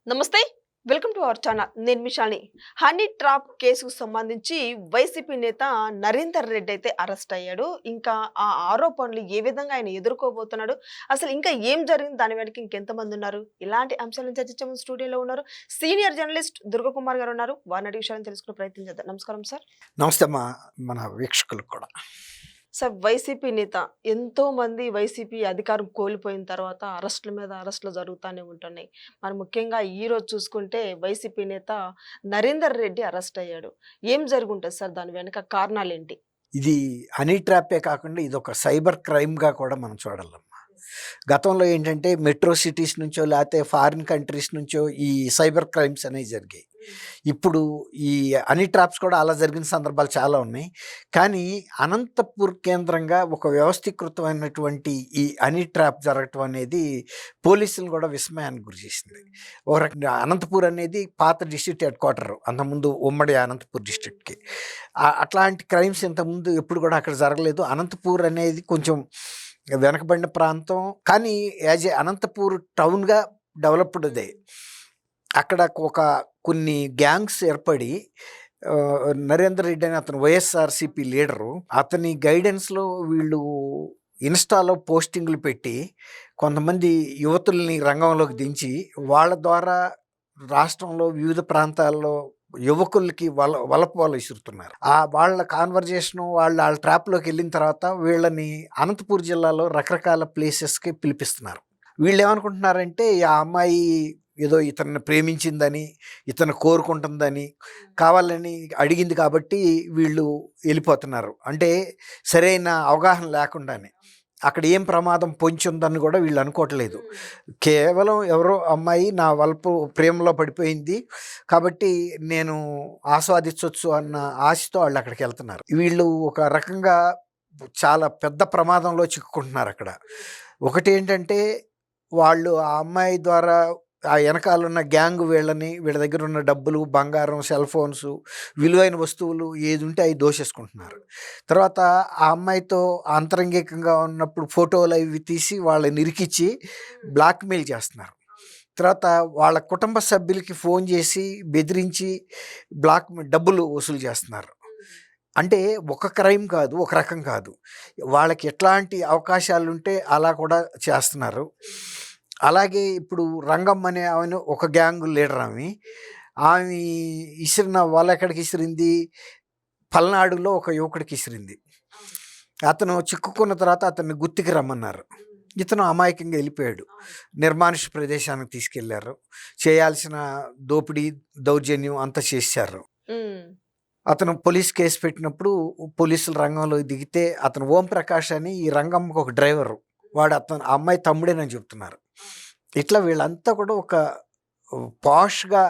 నమస్తే. Welcome to our channel. నేను మిషాని. Honey trap కేసుకు సంబంధించి వైసీపీ నేత నరేందర్ రెడ్డి అయితే అరెస్ట్ అయ్యాడు. ఇంకా ఆ ఆరోపణలు ఏ విధంగా ఆయన ఎదుర్కోబోతున్నాడు? అసలు ఇంకా ఏం జరిగింది? దాని వెనక ఇంకెంతమంది ఉన్నారు? ఇలాంటి అంశాలను చర్చించే ముందు స్టూడియోలో ఉన్నారు సీనియర్ జర్నలిస్ట్ దుర్గకుమార్ గారు ఉన్నారు. వారిని అడిగి విషయాలను తెలుసుకునే ప్రయత్నం చేద్దాం. నమస్కారం సార్. నమస్తే అమ్మా. మన వీక్షకులకు కూడా. సార్, వైసీపీ నేత ఎంతో మంది వైసీపీ అధికారం కోల్పోయిన తర్వాత అరెస్టుల మీద అరెస్టులు జరుగుతూనే ఉంటున్నాయి. మరి ముఖ్యంగా ఈ రోజు చూసుకుంటే వైసీపీ నేత నరేందర్ రెడ్డి అరెస్ట్ అయ్యాడు. ఏం జరుగుంటది సార్? దాని వెనక కారణాలేంటి? ఇది హనీ ట్రాపే కాకుండా ఇదొక సైబర్ క్రైమ్‌గా కూడా మనం చూడాలమ్మా. గతంలో ఏంటంటే మెట్రో సిటీస్ నుంచో లేతే ఫారిన్ కంట్రీస్ నుంచో ఈ సైబర్ క్రైమ్స్ అనేవి జరిగాయి. ఇప్పుడు ఈ హనీ ట్రాప్స్ కూడా అలా జరిగిన సందర్భాలు చాలా ఉన్నాయి. కానీ అనంతపూర్ కేంద్రంగా ఒక వ్యవస్థీకృతమైనటువంటి ఈ హనీ ట్రాప్ జరగటం అనేది పోలీసులను కూడా విస్మయానికి గురిచేసింది. ఒక రకంగా అనంతపూర్ అనేది పాత డిస్ట్రిక్ట్ హెడ్ క్వార్టర్, అంతకుముందు ఉమ్మడి అనంతపూర్ డిస్ట్రిక్ట్‌కి. అట్లాంటి క్రైమ్స్ ఇంతకుముందు ఎప్పుడు కూడా అక్కడ జరగలేదు. అనంతపూర్ అనేది కొంచెం వెనకబడిన ప్రాంతం. కానీ యాజ్ ఏ అనంతపూర్ టౌన్‌గా డెవలప్‌డ్‌దే. అక్కడ కొన్ని గ్యాంగ్స్ ఏర్పడి నరేందర్ రెడ్డి అని అతను వైఎస్ఆర్‌సీపీ లీడరు. అతని గైడెన్స్‌లో వీళ్ళు ఇన్‌స్టాలో పోస్టింగ్‌లు పెట్టి కొంతమంది యువతుల్ని రంగంలోకి దించి వాళ్ళ ద్వారా రాష్ట్రంలో వివిధ ప్రాంతాల్లో యువకులకి వలపు వల విసురుతున్నారు. వాళ్ళ కాన్వర్జేషను వాళ్ళ ట్రాప్‌లోకి వెళ్ళిన తర్వాత వీళ్ళని అనంతపూర్ జిల్లాలో రకరకాల ప్లేసెస్‌కి పిలిపిస్తున్నారు. వీళ్ళేమనుకుంటున్నారంటే ఆ అమ్మాయి ఏదో ఇతన్ని ప్రేమించిందని, ఇతను కోరుకుంటుందని, కావాలని అడిగింది కాబట్టి వీళ్ళు వెళ్ళిపోతున్నారు. అంటే సరైన అవగాహన లేకుండానే. అక్కడ ఏం ప్రమాదం పొంచి ఉందని కూడా వీళ్ళు అనుకోవట్లేదు. కేవలం ఎవరో అమ్మాయి నా వలపు ప్రేమలో పడిపోయింది కాబట్టి నేను ఆస్వాదించొచ్చు అన్న ఆశతో వాళ్ళు అక్కడికి వెళ్తున్నారు. వీళ్ళు ఒక రకంగా చాలా పెద్ద ప్రమాదంలో చిక్కుకుంటున్నారు అక్కడ. ఒకటేంటంటే వాళ్ళు ఆ అమ్మాయి ద్వారా ఆ వెనకాలన్న గ్యాంగ్ వీళ్ళ దగ్గర ఉన్న డబ్బులు, బంగారం, సెల్ ఫోన్స్, విలువైన వస్తువులు ఏది ఉంటే అవి దోచేసుకుంటున్నారు. తర్వాత ఆ అమ్మాయితో అంతరంగికంగా ఉన్నప్పుడు ఫోటోలు అవి తీసి వాళ్ళని ఇరికిచ్చి బ్లాక్‌మెయిల్ చేస్తున్నారు. తర్వాత వాళ్ళ కుటుంబ సభ్యులకి ఫోన్ చేసి బెదిరించి డబ్బులు వసూలు చేస్తున్నారు. అంటే ఒక క్రైమ్ కాదు, ఒక రకం కాదు. వాళ్ళకి ఎట్లాంటి అవకాశాలుంటే అలా కూడా చేస్తున్నారు. అలాగే ఇప్పుడు రంగమ్మ అనే ఆమెను ఒక గ్యాంగ్ లీడర్ ఆమె. ఆమె ఇసిరిన వల ఎక్కడికి ఇసిరింది? పల్నాడులో ఒక యువకుడికి ఇసిరింది. అతను చిక్కుకున్న తర్వాత అతన్ని గుత్తికి రమ్మన్నారు. ఇతను అమాయకంగా వెళ్ళిపోయాడు. నిర్మానుష్య ప్రదేశానికి తీసుకెళ్లారు. చేయాల్సిన దోపిడీ, దౌర్జన్యం అంతా చేశారు. అతను పోలీస్ కేసు పెట్టినప్పుడు పోలీసులు రంగంలోకి దిగితే అతను ఓంప్రకాష్ అని ఈ రంగమ్మకు ఒక డ్రైవరు. వాడు ఆ అమ్మాయి తమ్ముడేనని చెప్తున్నారు. ఇట్లా వీళ్ళంతా కూడా ఒక పాష్‌గా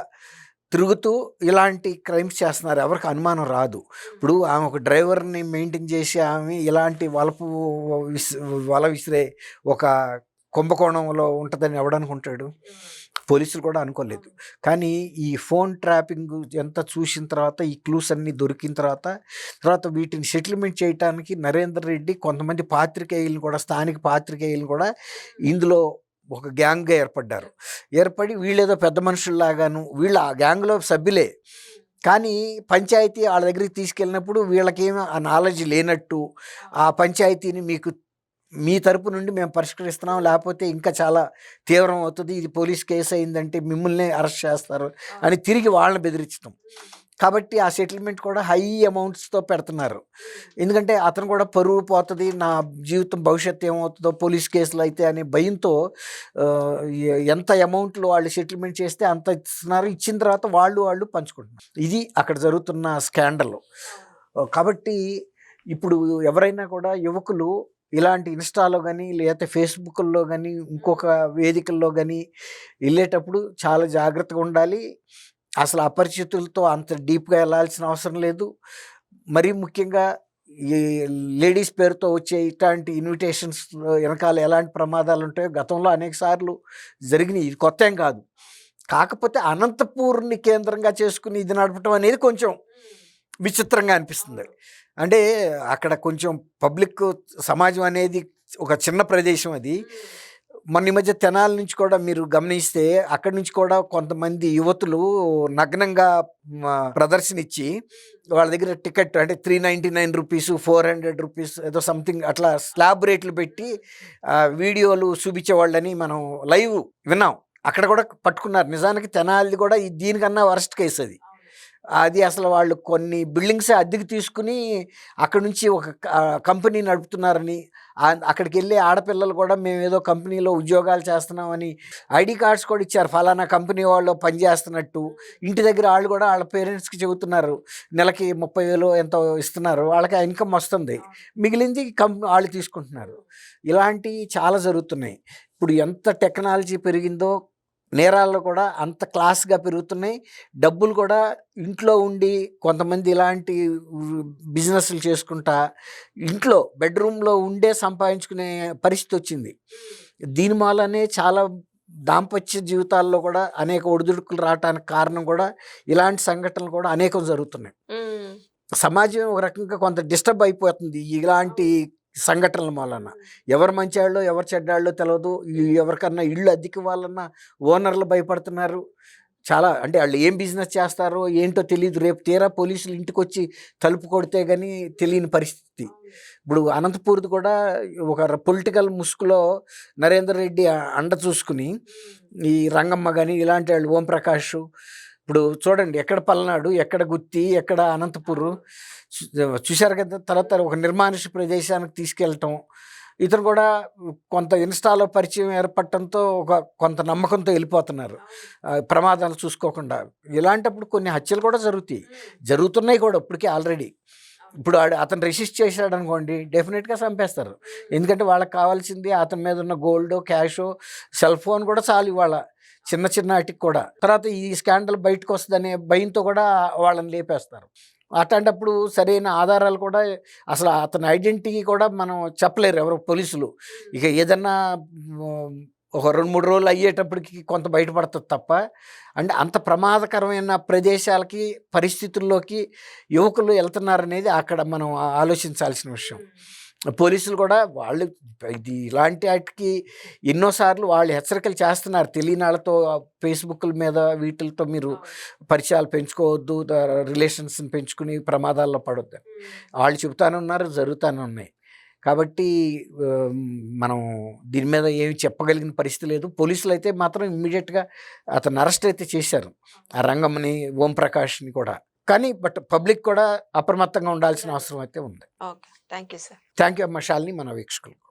తిరుగుతూ ఇలాంటి క్రైమ్స్ చేస్తున్నారు. ఎవరికి అనుమానం రాదు. ఇప్పుడు ఆమె ఒక డ్రైవర్‌ని మెయింటైన్ చేసి ఆమె ఇలాంటి వల విసిరే ఒక కుంభకోణంలో ఉంటదని ఎవడనుకుంటాడు? పోలీసులు కూడా అనుకోలేదు. కానీ ఈ ఫోన్ ట్రాపింగ్ ఎంత చూసిన తర్వాత, ఈ క్లూస్ అన్నీ దొరికిన తర్వాత వీటిని సెటిల్మెంట్ చేయటానికి నరేందర్ రెడ్డి కొంతమంది పాత్రికేయులను కూడా, స్థానిక పాత్రికేయులను కూడా ఇందులో ఒక గ్యాంగ్‌గా ఏర్పడి వీళ్ళేదో పెద్ద మనుషుల్లాగాను, వీళ్ళు ఆ గ్యాంగ్‌లో సభ్యులే. కానీ పంచాయతీ వాళ్ళ దగ్గరికి తీసుకెళ్ళినప్పుడు వీళ్ళకేమి ఆ నాలెడ్జ్ లేనట్టు, ఆ పంచాయతీని మీ తరపు నుండి మేము పరిష్కరిస్తున్నాం, లేకపోతే ఇంకా చాలా తీవ్రం అవుతుంది, ఇది పోలీస్ కేసు అయిందంటే మిమ్మల్నే అరెస్ట్ చేస్తారు అని తిరిగి వాళ్ళని బెదిరించడం. కాబట్టి ఆ సెటిల్మెంట్ కూడా హై అమౌంట్స్‌తో పెడుతున్నారు. ఎందుకంటే అతను కూడా పరువు పోతుంది, నా జీవితం భవిష్యత్తు ఏమవుతుందో పోలీస్ కేసులు అయితే అనే భయంతో ఎంత అమౌంట్‌లో వాళ్ళు సెటిల్మెంట్ చేస్తే అంత ఇస్తున్నారు. ఇచ్చిన తర్వాత వాళ్ళు పంచుకుంటున్నారు. ఇది అక్కడ జరుగుతున్న స్కాండల్. కాబట్టి ఇప్పుడు ఎవరైనా కూడా యువకులు ఇలాంటి ఇన్‌స్టాలో గానీ, లేకపోతే ఫేస్‌బుక్కుల్లో గానీ, ఇంకొక వేదికల్లో గానీ వెళ్ళేటప్పుడు చాలా జాగ్రత్తగా ఉండాలి. అసలు అపరిచితులతో అంత డీప్‌గా వెళ్ళాల్సిన అవసరం లేదు. మరీ ముఖ్యంగా ఈ లేడీస్ పేరుతో వచ్చే ఇట్లాంటి ఇన్విటేషన్స్ వెనకాల ఎలాంటి ప్రమాదాలు ఉంటాయో గతంలో అనేక సార్లు జరిగినాయి. ఇది కొత్త ఏం కాదు. కాకపోతే అనంతపూర్‌ని కేంద్రంగా చేసుకుని ఇది నడపటం అనేది కొంచెం విచిత్రంగా అనిపిస్తుంది. అంటే అక్కడ కొంచెం పబ్లిక్ సమాజం అనేది ఒక చిన్న ప్రదేశం అది. మొన్న ఈ మధ్య తెనాల నుంచి కూడా మీరు గమనిస్తే అక్కడి నుంచి కూడా కొంతమంది యువతులు నగ్నంగా ప్రదర్శన ఇచ్చి వాళ్ళ దగ్గర టికెట్ అంటే 399 రూపీస్ 400 రూపీస్ ఏదో సంథింగ్ అట్లా స్లాబ్ రేట్లు పెట్టి వీడియోలు చూపించేవాళ్ళని మనం లైవ్ విన్నాం. అక్కడ కూడా పట్టుకున్నారు. నిజానికి తెనాలిది కూడా దీనికన్నా వరస్ట్ కేసు అది. అది అసలు వాళ్ళు కొన్ని బిల్డింగ్స్ అద్దెకి తీసుకుని అక్కడ నుంచి ఒక కంపెనీ నడుపుతున్నారని, అక్కడికి వెళ్ళే ఆడపిల్లలు కూడా మేము ఏదో కంపెనీలో ఉద్యోగాలు చేస్తున్నామని ఐడి కార్డ్స్ కూడా ఇచ్చారు, ఫలానా కంపెనీ వాళ్ళు పనిచేస్తున్నట్టు. ఇంటి దగ్గర వాళ్ళు కూడా వాళ్ళ పేరెంట్స్కి చెబుతున్నారు నెలకి 30,000 ఎంతో ఇస్తున్నారు, వాళ్ళకి ఇన్కమ్ వస్తుంది, మిగిలింది వాళ్ళు తీసుకుంటున్నారు. ఇలాంటివి చాలా జరుగుతున్నాయి. ఇప్పుడు ఎంత టెక్నాలజీ పెరిగిందో నేరాల్లో కూడా అంత క్లాస్గా పెరుగుతున్నాయి. డబ్బులు కూడా ఇంట్లో ఉండి కొంతమంది ఇలాంటి బిజినెస్లు చేసుకుంటా ఇంట్లో బెడ్రూమ్లో ఉండే సంపాదించుకునే పరిస్థితి వచ్చింది. దీని వల్లనే చాలా దాంపత్య జీవితాల్లో కూడా అనేక ఒడిదుడుకులు రావడానికి కారణం కూడా ఇలాంటి సంఘటనలు కూడా అనేకం జరుగుతున్నాయి. సమాజం ఒక రకంగా కొంత డిస్టర్బ్ అయిపోతుంది ఇలాంటి సంఘటనల వలన. ఎవరు మంచివాళ్ళో ఎవరు చెడ్డాళ్ళో తెలియదు. ఎవరికన్నా ఇళ్ళు అద్దెకి వాళ్ళన్నా ఓనర్లు భయపడుతున్నారు. చాలా అంటే వాళ్ళు ఏం బిజినెస్ చేస్తారో ఏంటో తెలియదు. రేపు తీరా పోలీసులు ఇంటికి వచ్చి తలుపు కొడితే కానీ తెలియని పరిస్థితి. ఇప్పుడు అనంతపూర్ది కూడా ఒక పొలిటికల్ ముసుగులో నరేందర్ రెడ్డి అండ చూసుకుని ఈ రంగమ్మ కానీ ఇలాంటి వాళ్ళు, ఓంప్రకాష్, ఇప్పుడు చూడండి ఎక్కడ పల్నాడు, ఎక్కడ గుత్తి, ఎక్కడ అనంతపూర్ చూశారు కదా. తర్వాత ఒక నిర్మానుష ప్రదేశానికి తీసుకెళ్ళటం, ఇతను కూడా కొంత ఇన్స్టాలో పరిచయం ఏర్పడటంతో కొంత నమ్మకంతో వెళ్ళిపోతున్నారు ప్రమాదాలు చూసుకోకుండా. ఇలాంటప్పుడు కొన్ని హత్యలు కూడా జరుగుతున్నాయి కూడా ఇప్పటికీ ఆల్రెడీ. ఇప్పుడు అతను రెసిస్ట్ చేశాడు అనుకోండి, డెఫినెట్గా చంపేస్తారు. ఎందుకంటే వాళ్ళకి కావాల్సింది అతని మీద ఉన్న గోల్డ్, క్యాష్, సెల్ ఫోన్ కూడా చాలు ఇవాళ చిన్న వాటికి కూడా. తర్వాత ఈ స్కాండల్ బయటకు వస్తుందనే భయంతో కూడా వాళ్ళని లేపేస్తారు. అట్లాంటప్పుడు సరైన ఆధారాలు కూడా అసలు అతని ఐడెంటిటీ కూడా మనం చెప్పలేరు ఎవరు పోలీసులు. ఇక ఏదన్నా ఒక 2-3 రోజులు అయ్యేటప్పటికి కొంత బయటపడుతుంది తప్ప, అంటే అంత ప్రమాదకరమైన ప్రదేశాలకి పరిస్థితుల్లోకి యువకులు వెళ్తున్నారనేది అక్కడ మనం ఆలోచించాల్సిన విషయం. పోలీసులు కూడా వాళ్ళు ఇలాంటి వాటికి ఎన్నోసార్లు వాళ్ళు హెచ్చరికలు చేస్తున్నారు. తెలియని వాళ్ళతో ఫేస్బుక్ల మీద వీటితో మీరు పరిచయాలు పెంచుకోవద్దు, రిలేషన్స్ని పెంచుకుని ప్రమాదాల్లో పడొద్దు వాళ్ళు చెబుతానే ఉన్నారు, జరుగుతూనే ఉన్నాయి. కాబట్టి మనం దీని మీద ఏమి చెప్పగలిగిన పరిస్థితి లేదు. పోలీసులు అయితే మాత్రం ఇమ్మీడియట్గా అతను అరెస్ట్ అయితే చేశారు, ఆ రంగమ్మని, ఓంప్రకాష్ని కూడా. కానీ పబ్లిక్ కూడా అప్రమత్తంగా ఉండాల్సిన అవసరం అయితే ఉంది. Okay, thank you sir. Thank you అమ్మ శాలిని, మన వీక్షకులకు.